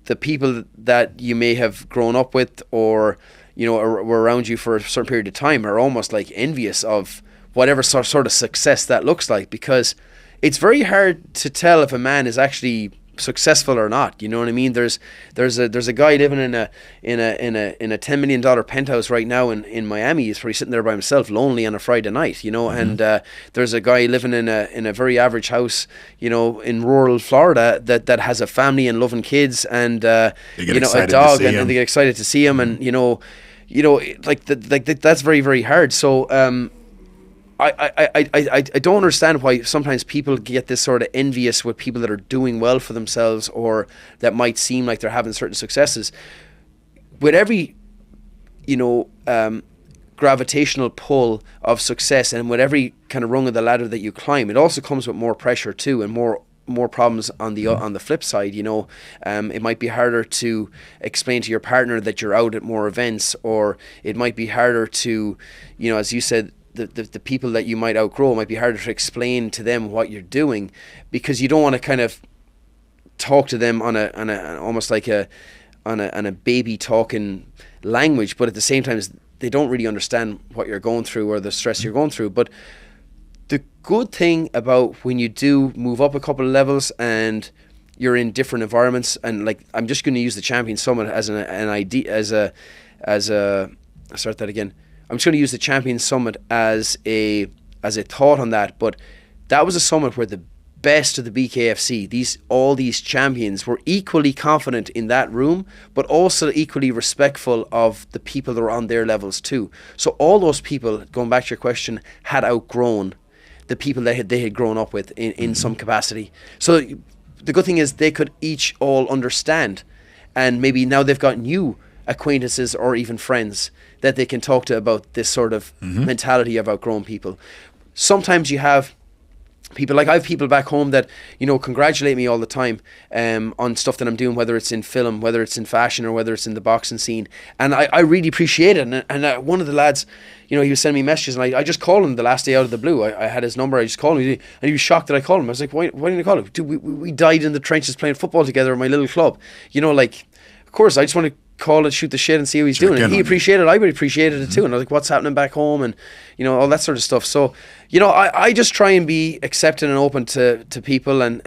the people that you may have grown up with or, were around you for a certain period of time are almost like envious of whatever sort of success that looks like, because it's very hard to tell if a man is actually successful or not. You know what I mean? There's a guy living in a $10 million penthouse right now in Miami. He's probably sitting there by himself, lonely on a Friday night. Mm-hmm. And there's a guy living in a very average house, in rural Florida that has a family and loving kids and a dog, and they get excited to see him, and that's very, very hard. So I don't understand why sometimes people get this sort of envious with people that are doing well for themselves, or that might seem like they're having certain successes. With every, gravitational pull of success, and with every kind of rung of the ladder that you climb, it also comes with more pressure too, and more problems on the flip side. It might be harder to explain to your partner that you're out at more events, or it might be harder to, as you said, the people that you might outgrow, might be harder to explain to them what you're doing, because you don't want to kind of talk to them on a almost like a baby talking language, but at the same time they don't really understand what you're going through or the stress you're going through. But the good thing about when you do move up a couple of levels and you're in different environments, and I'm just going to use the Champion Summit as an idea, I'll start that again. I'm just going to use the Champions Summit as a thought on that, but that was a summit where the best of the BKFC, all these champions, were equally confident in that room, but also equally respectful of the people that were on their levels too. So all those people, going back to your question, had outgrown the people that they had grown up with in some capacity. So the good thing is they could each all understand, and maybe now they've got new acquaintances or even friends that they can talk to about this sort of mentality of outgrown people. Sometimes you have people, like I have people back home that, you know, congratulate me all the time on stuff that I'm doing, whether it's in film, whether it's in fashion, or whether it's in the boxing scene. And I really appreciate it. And one of the lads, you know, he was sending me messages, and I just called him the last day out of the blue. I had his number, I just called him, and he was shocked that I called him. I was like, why didn't you call him? Dude, we died in the trenches playing football together in my little club. You know, like, of course, I just want to call it, shoot the shit and see how he's doing. And he appreciated it, I would appreciated it too. And I was like, what's happening back home, and you know, all that sort of stuff. So, you know, I just try and be accepting and open to people, and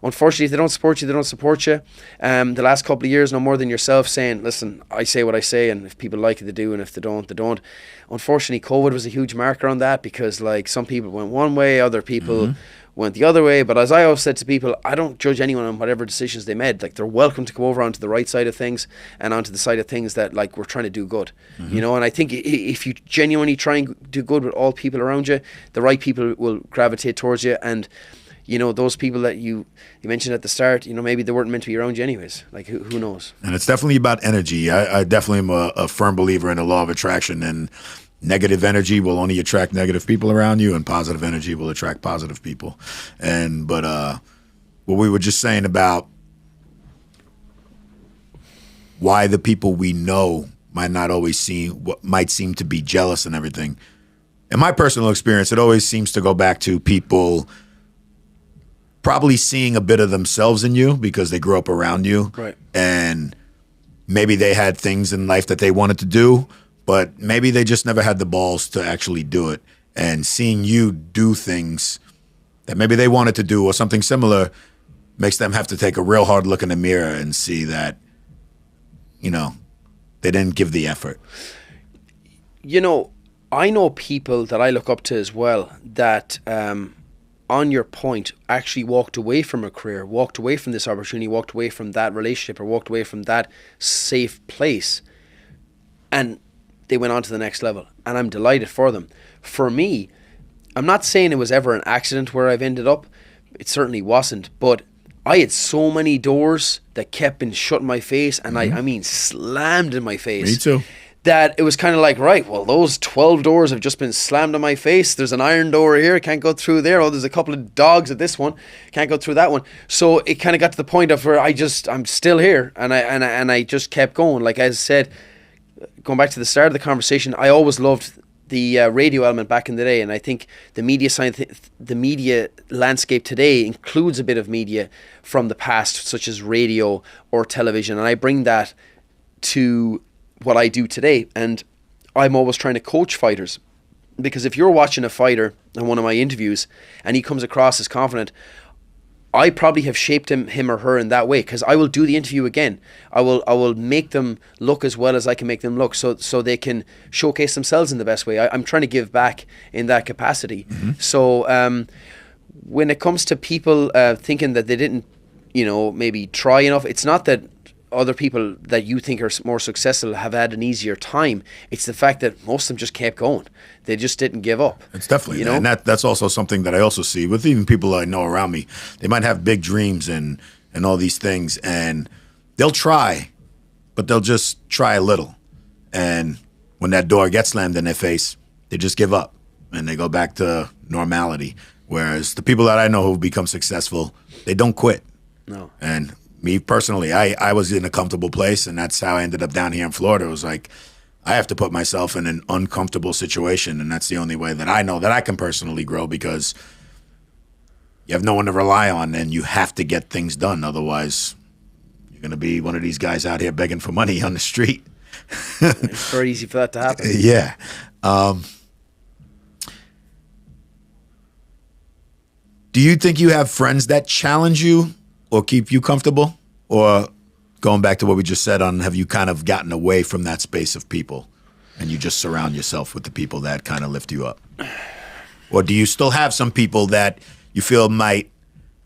unfortunately, if they don't support you, they don't support you. The last couple of years, no more than yourself saying, listen, I say what I say, and if people like it, they do, and if they don't, they don't. Unfortunately, COVID was a huge marker on that, because like some people went one way, other people went the other way. But as I always said to people, I don't judge anyone on whatever decisions they made. Like, they're welcome to come over onto the right side of things, and onto the side of things that, like, we're trying to do good, you know. And I think if you genuinely try and do good with all people around you, the right people will gravitate towards you. And you know, those people that you mentioned at the start, you know, maybe they weren't meant to be around you anyways. Like, who knows? And it's definitely about energy. I definitely am a firm believer in the law of attraction, and negative energy will only attract negative people around you, and positive energy will attract positive people. But what we were just saying about why the people we know might not always might seem to be jealous and everything. In my personal experience, it always seems to go back to people probably seeing a bit of themselves in you because they grew up around you. Right. And maybe they had things in life that they wanted to do, but maybe they just never had the balls to actually do it. And seeing you do things that maybe they wanted to do or something similar makes them have to take a real hard look in the mirror and see that, you know, they didn't give the effort. You know, I know people that I look up to as well that, on your point, actually walked away from a career, walked away from this opportunity, walked away from that relationship, or walked away from that safe place, and they went on to the next level. And I'm delighted for them. For me, I'm not saying it was ever an accident where I've ended up. It certainly wasn't. But I had so many doors that kept being shut in my face, and I mean slammed in my face. Me too. That it was kind of like, right, well, those 12 doors have just been slammed in my face. There's an iron door here, can't go through there. Oh, there's a couple of dogs at this one, can't go through that one. So it kind of got to the point of where I'm still here, and I just kept going. Like I said, going back to the start of the conversation, I always loved the radio element back in the day, and I think the media landscape today includes a bit of media from the past, such as radio or television, and I bring that to what I do today. And I'm always trying to coach fighters, because if you're watching a fighter in one of my interviews and he comes across as confident, I probably have shaped him or her in that way, because I will do the interview again. I will make them look as well as I can make them look, so they can showcase themselves in the best way. I'm trying to give back in that capacity. So when it comes to people thinking that they didn't, you know, maybe try enough, it's not that other people that you think are more successful have had an easier time. It's the fact that most of them just kept going. They just didn't give up. It's definitely, you know? And that's also something that I also see with even people I know around me. They might have big dreams and all these things, and they'll try, but they'll just try a little. And when that door gets slammed in their face, they just give up and they go back to normality. Whereas the people that I know who've become successful, they don't quit. No. And me personally, I was in a comfortable place, and that's how I ended up down here in Florida. It was like, I have to put myself in an uncomfortable situation, and that's the only way that I know that I can personally grow, because you have no one to rely on, and you have to get things done. Otherwise, you're going to be one of these guys out here begging for money on the street. It's very easy for that to happen. Yeah. Do you think you have friends that challenge you or keep you comfortable? Or going back to what we just said on, have you kind of gotten away from that space of people and you just surround yourself with the people that kind of lift you up? Or do you still have some people that you feel might,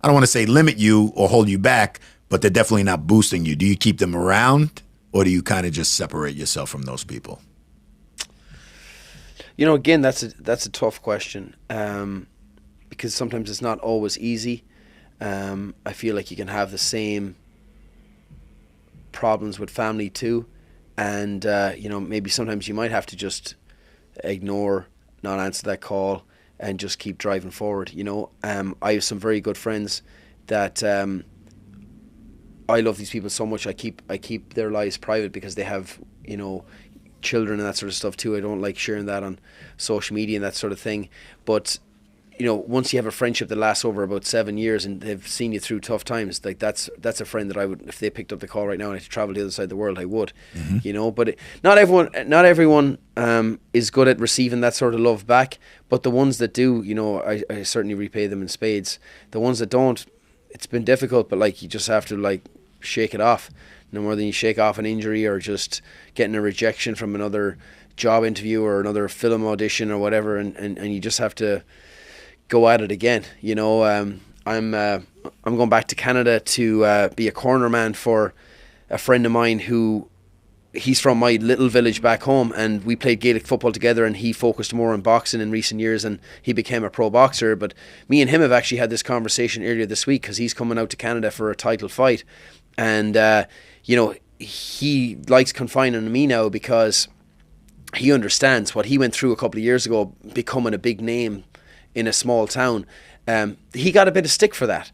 I don't want to say limit you or hold you back, but they're definitely not boosting you? Do you keep them around, or do you kind of just separate yourself from those people? You know, again, that's a tough question, because sometimes it's not always easy. I feel like you can have the same problems with family too, and maybe sometimes you might have to just ignore, not answer that call, and just keep driving forward. I have some very good friends that I love these people so much. I keep their lives private because they have children and that sort of stuff too. I don't like sharing that on social media and that sort of thing. But once you have a friendship that lasts over about 7 years and they've seen you through tough times, like that's a friend that I would, if they picked up the call right now and I had to travel to the other side of the world, I would. But not everyone is good at receiving that sort of love back. But the ones that do, I certainly repay them in spades. The ones that don't, it's been difficult, but like you just have to like shake it off. No more than you shake off an injury or just getting a rejection from another job interview or another film audition or whatever, and you just have to go at it again. I'm going back to Canada to be a corner man for a friend of mine who, he's from my little village back home, and we played Gaelic football together, and he focused more on boxing in recent years and he became a pro boxer. But me and him have actually had this conversation earlier this week because he's coming out to Canada for a title fight, and he likes confining me now because he understands what he went through a couple of years ago, becoming a big name in a small town. He got a bit of stick for that,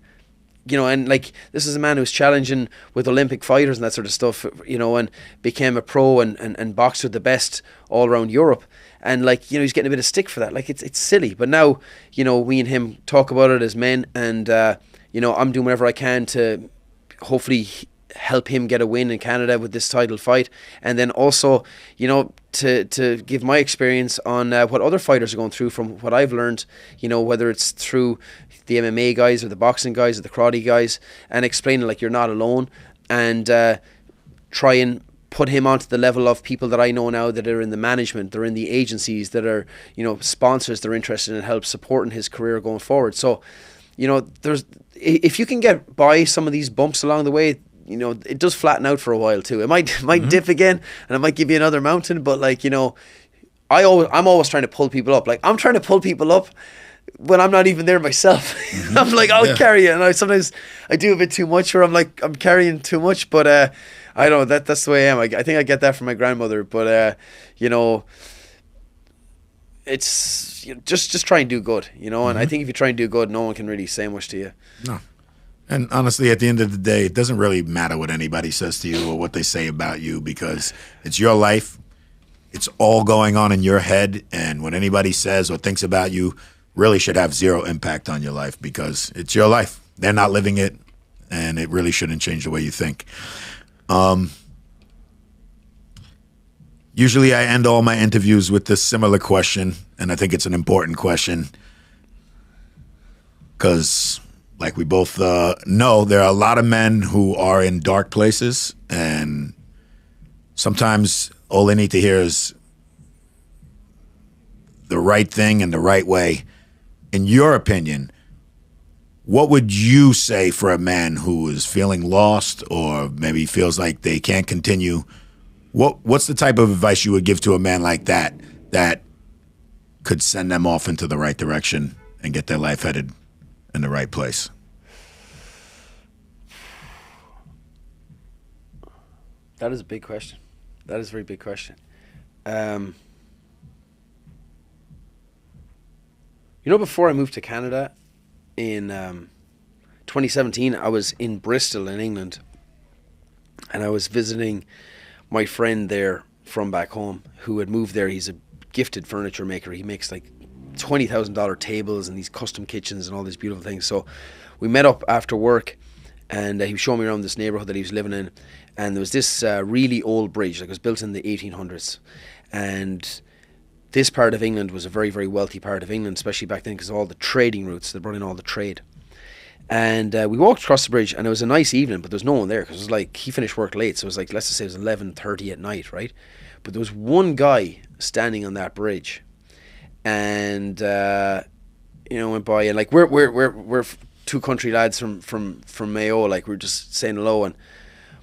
and like, this is a man who's challenging with Olympic fighters and that sort of stuff, and became a pro and boxed with the best all around Europe. And like, he's getting a bit of stick for that. Like, it's silly. But now, we and him talk about it as men, and I'm doing whatever I can to hopefully help him get a win in Canada with this title fight, and then also to give my experience on what other fighters are going through from what I've learned, whether it's through the MMA guys or the boxing guys or the karate guys, and explaining like you're not alone, and try and put him onto the level of people that I know now that are in the management, they're in the agencies, that are sponsors, they're interested in help supporting his career going forward. So if you can get by some of these bumps along the way, it does flatten out for a while too. It might dip again, and it might give you another mountain. But like, I'm always trying to pull people up. Like, I'm trying to pull people up when I'm not even there myself. I'm like, I'll carry it, and sometimes I do a bit too much, or I'm like, I'm carrying too much. But I don't know, that's the way I am. I think I get that from my grandmother. But it's just try and do good, and I think if you try and do good, no one can really say much to you. No. And honestly, at the end of the day, it doesn't really matter what anybody says to you or what they say about you, because it's your life. It's all going on in your head. And what anybody says or thinks about you really should have zero impact on your life, because it's your life. They're not living it, and it really shouldn't change the way you think. Usually I end all my interviews with this similar question, and I think it's an important question because, like we both know, there are a lot of men who are in dark places, and sometimes all they need to hear is the right thing and the right way. In your opinion, what would you say for a man who is feeling lost or maybe feels like they can't continue? What's the type of advice you would give to a man like that could send them off into the right direction and get their life headed in the right place? That is a big question. That is a very big question. Before I moved to Canada in 2017, I was in Bristol in England, and I was visiting my friend there from back home who had moved there. He's a gifted furniture maker. He makes like $20,000 tables and these custom kitchens and all these beautiful things. So we met up after work, and he was showing me around this neighborhood that he was living in, and there was this really old bridge, like it was built in the 1800s, and this part of England was a very, very wealthy part of England, especially back then, because of all the trading routes. They brought in all the trade. And we walked across the bridge, and it was a nice evening, but there was no one there, because it was like, he finished work late, so it was like, let's just say it was 11:30 at night, right? But there was one guy standing on that bridge, and went by, and like we're two country lads from Mayo, like we're just saying hello,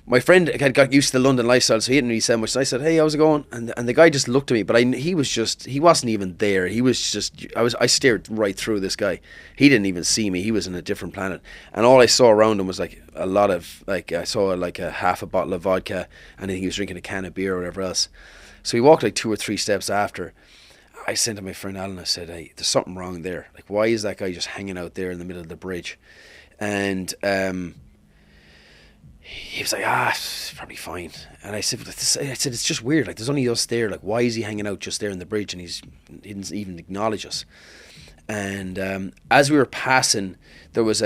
my friend had got used to the London lifestyle, so he didn't really say much. So I said, "Hey, how's it going?" And the guy just looked at me, but he wasn't even there. He was just, I stared right through this guy. He didn't even see me. He was in a different planet. And all I saw around him was like a lot of, like, I saw like a half a bottle of vodka, and then he was drinking a can of beer or whatever else. So he walked like 2 or 3 steps after. I said to my friend Alan, I said, "Hey, there's something wrong there. Like, why is that guy just hanging out there in the middle of the bridge?" And he was like, "It's probably fine." And I said, "It's just weird. Like, there's only us there. Like, why is he hanging out just there in the bridge?" And he didn't even acknowledge us. And as we were passing, there was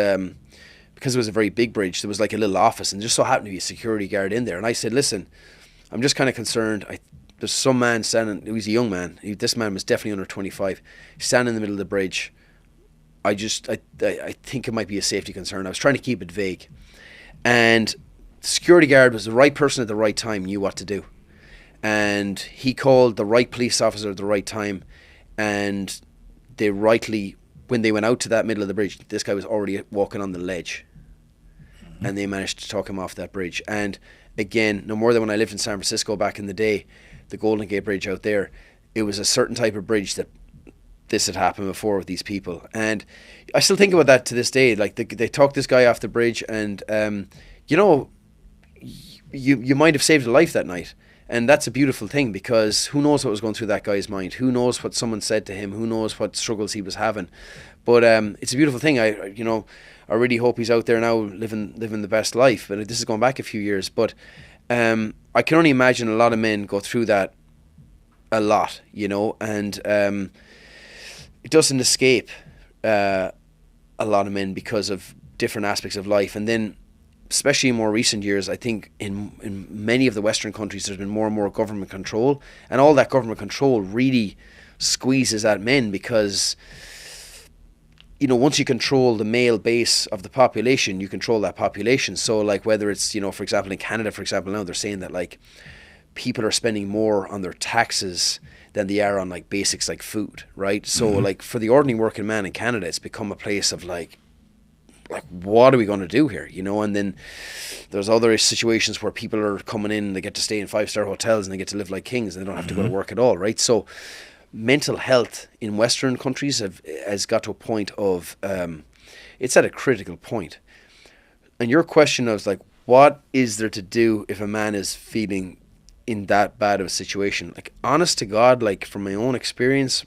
because it was a very big bridge, there was like a little office, and just so happened to be a security guard in there. And I said, "Listen, I'm just kind of concerned. There's some man standing. He was a young man. This man was definitely under 25. Standing in the middle of the bridge. I think it might be a safety concern." I was trying to keep it vague, and the security guard was the right person at the right time, knew what to do. And he called the right police officer at the right time. And when they went out to that middle of the bridge, this guy was already walking on the ledge. Mm-hmm. And they managed to talk him off that bridge. And again, no more than when I lived in San Francisco back in the day, the Golden Gate Bridge out there, it was a certain type of bridge that this had happened before with these people. And I still think about that to this day. Like, they talked this guy off the bridge, and, you might have saved a life that night. And that's a beautiful thing, because who knows what was going through that guy's mind? Who knows what someone said to him? Who knows what struggles he was having? But it's a beautiful thing. I really hope he's out there now living the best life. But this is going back a few years. But I can only imagine a lot of men go through that a lot, and it doesn't escape a lot of men because of different aspects of life. And then, especially in more recent years, I think in many of the Western countries, there's been more and more government control, and all that government control really squeezes at men, because once you control the male base of the population, you control that population. So, like, whether it's, for example, in Canada, for example, now they're saying that, like, people are spending more on their taxes than they are on, like, basics like food, right? So, like, for the ordinary working man in Canada, it's become a place of, like, what are we going to do here, And then there's other situations where people are coming in, they get to stay in 5-star hotels, and they get to live like kings, and they don't have to go to work at all, right? So mental health in Western countries has got to a point of, it's at a critical point. And your question was like, what is there to do if a man is feeling in that bad of a situation? Like, honest to God, like, from my own experience,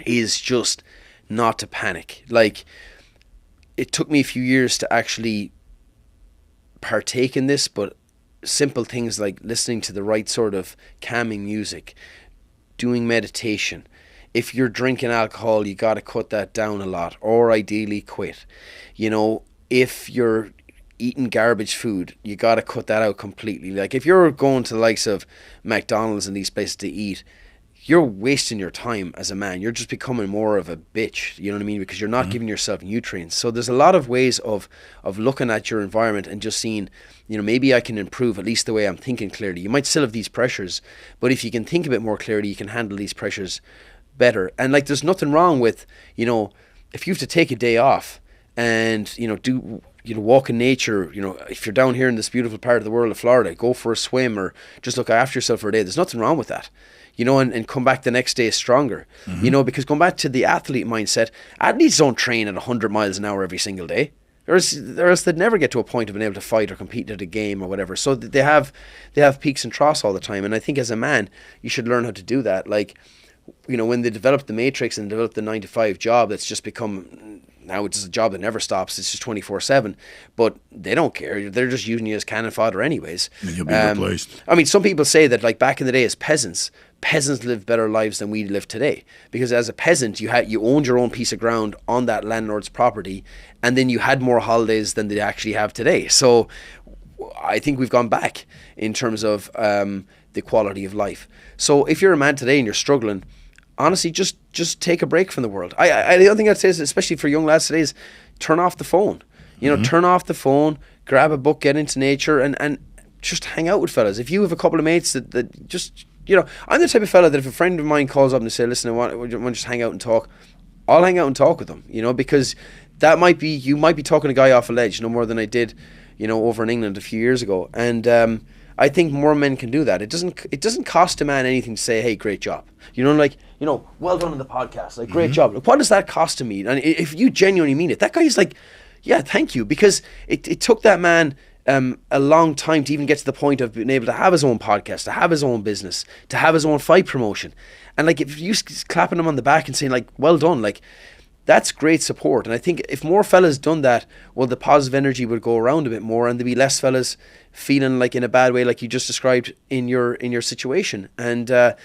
is just not to panic. Like, it took me a few years to actually partake in this, but simple things like listening to the right sort of calming music, doing meditation. If you're drinking alcohol, you got to cut that down a lot, or ideally quit. If you're eating garbage food, you got to cut that out completely. Like, if you're going to the likes of McDonald's and these places to eat, you're wasting your time as a man. You're just becoming more of a bitch, you know what I mean? Because you're not giving yourself nutrients. So there's a lot of ways of looking at your environment and just seeing, maybe I can improve at least the way I'm thinking clearly. You might still have these pressures, but if you can think a bit more clearly, you can handle these pressures better. And, like, there's nothing wrong with, if you have to take a day off and, do, walk in nature, if you're down here in this beautiful part of the world of Florida, go for a swim or just look after yourself for a day. There's nothing wrong with that. And come back the next day stronger, because going back to the athlete mindset, athletes don't train at 100 miles an hour every single day. Or else they'd never get to a point of being able to fight or compete at a game or whatever. So they have peaks and troughs all the time. And I think as a man, you should learn how to do that. Like, when they developed the Matrix and developed the 9-to-5 job, that's just become, now it's a job that never stops. It's just 24/7. But they don't care. They're just using you as cannon fodder anyways. And you'll be replaced. I mean, some people say that, like, back in the day as peasants lived better lives than we live today, because as a peasant you owned your own piece of ground on that landlord's property, and then you had more holidays than they actually have today. So I think we've gone back in terms of the quality of life. So if you're a man today and you're struggling, honestly, just take a break from the world. The other thing I'd say is, especially for young lads today, is turn off the phone. Turn off the phone, grab a book, get into nature, and just hang out with fellas. If you have a couple of mates that just, I'm the type of fella that if a friend of mine calls up and say, "Listen, I want to just hang out and talk," I'll hang out and talk with them, because that might be, you might be talking a guy off a ledge no more than I did, over in England a few years ago. And I think more men can do that. It doesn't cost a man anything to say, hey, great job. Well done on the podcast. Like, great job. Like, what does that cost to me? And if you genuinely mean it, that guy is like, yeah, thank you. Because it took that man a long time to even get to the point of being able to have his own podcast, to have his own business, to have his own fight promotion. And like, if you clapping him on the back and saying like, well done, like, that's great support. And I think if more fellas done that, well, the positive energy would go around a bit more, and there'd be less fellas feeling like in a bad way, like you just described in your situation. And I'm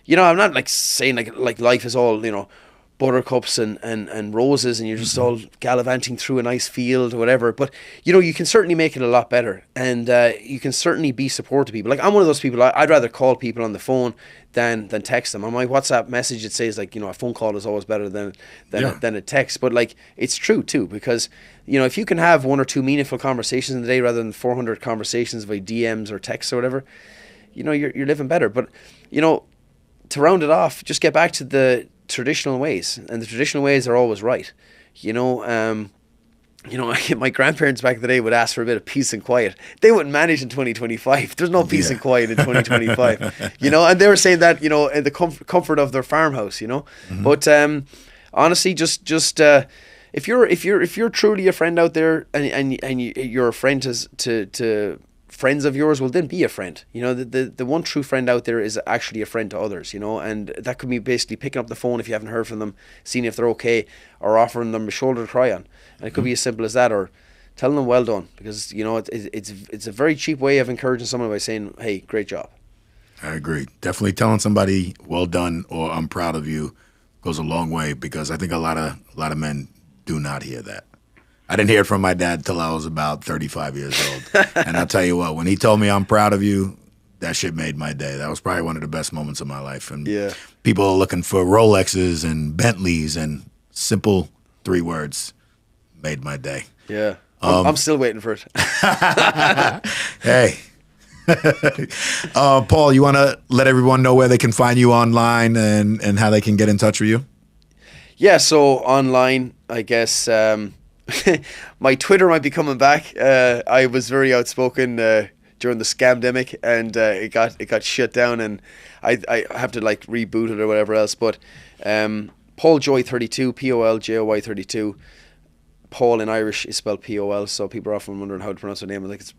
not like saying like life is all buttercups and roses, and you're just all gallivanting through a nice field or whatever. But you can certainly make it a lot better, and you can certainly be support to people. Like, I'm one of those people. I'd rather call people on the phone than text them. On my WhatsApp message, it says like a phone call is always better than a text. But like, it's true too, because if you can have 1 or 2 meaningful conversations in the day rather than 400 conversations via DMs or texts or whatever, you're living better. But to round it off, just get back to the traditional ways, and the traditional ways are always right. My grandparents back in the day would ask for a bit of peace and quiet. They wouldn't manage in 2025. There's no peace and quiet in 2025. And they were saying that in the comfort of their farmhouse. But honestly, just if you're truly a friend out there, and you're a friend to friends of yours, well, then be a friend. The one true friend out there is actually a friend to others, and that could be basically picking up the phone if you haven't heard from them, seeing if they're okay, or offering them a shoulder to cry on. And it could be as simple as that, or telling them well done, because it's a very cheap way of encouraging someone by saying, hey, great job. I agree. Definitely telling somebody well done or I'm proud of you goes a long way, because I think a lot of men do not hear that. I didn't hear it from my dad till I was about 35 years old. And I'll tell you what, when he told me I'm proud of you, that shit made my day. That was probably one of the best moments of my life. And people are looking for Rolexes and Bentleys, and simple 3 words made my day. Yeah. I'm still waiting for it. Hey. Paul, you want to let everyone know where they can find you online and how they can get in touch with you? Yeah, so online, I guess... my Twitter might be coming back. I was very outspoken during the scamdemic, and it got shut down, and I have to like reboot it or whatever else. But Pol Joy 32, POLJOY 32. Paul in Irish is spelled POL, so people are often wondering how to pronounce their name. I'm like, it's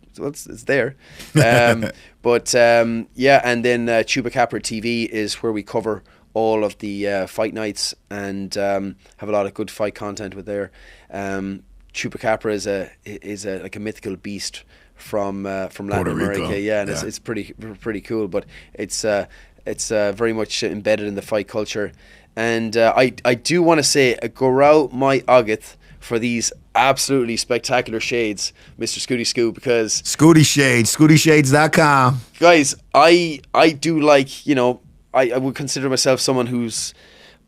there. But and then Chupacabra TV is where we cover all of the fight nights, and have a lot of good fight content with there. Chupacabra is a like a mythical beast from Latin America, and it's pretty cool. But it's very much embedded in the fight culture, and I do want to say go out my agate for these absolutely spectacular shades, Mr. Scooty Scoop, because Scooty Shades, ScootyShades.com. Guys, I do like I would consider myself someone who's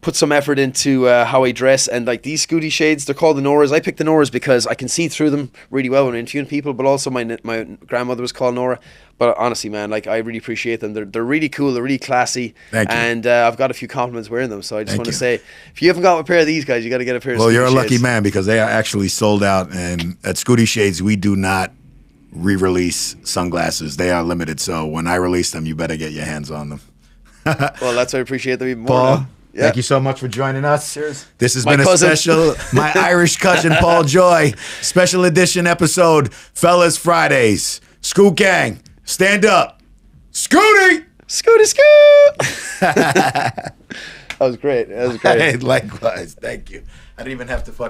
put some effort into how I dress, and like these Scooty shades, they're called the Noras. I picked the Noras because I can see through them really well when I'm interviewing people, but also my grandmother was called Nora. But honestly, man, like I really appreciate them. They're really cool. They're really classy. Thank you. And I've got a few compliments wearing them. So I just want to say, if you haven't got a pair of these guys, you got to get a pair of Scooty Well, you're a shades. lucky man, because they are actually sold out. And at Scooty Shades, we do not re-release sunglasses. They are limited. So when I release them, you better get your hands on them. Well, that's why I appreciate them even more. Paul, now. thank you so much for joining us. Cheers. This has been a special, my Irish cousin, Pol Joy, special edition episode, Fellas Fridays. Scoot Gang, stand up. Scooty! Scooty Scoot! That was great. Likewise. Thank you. I didn't even have to fuck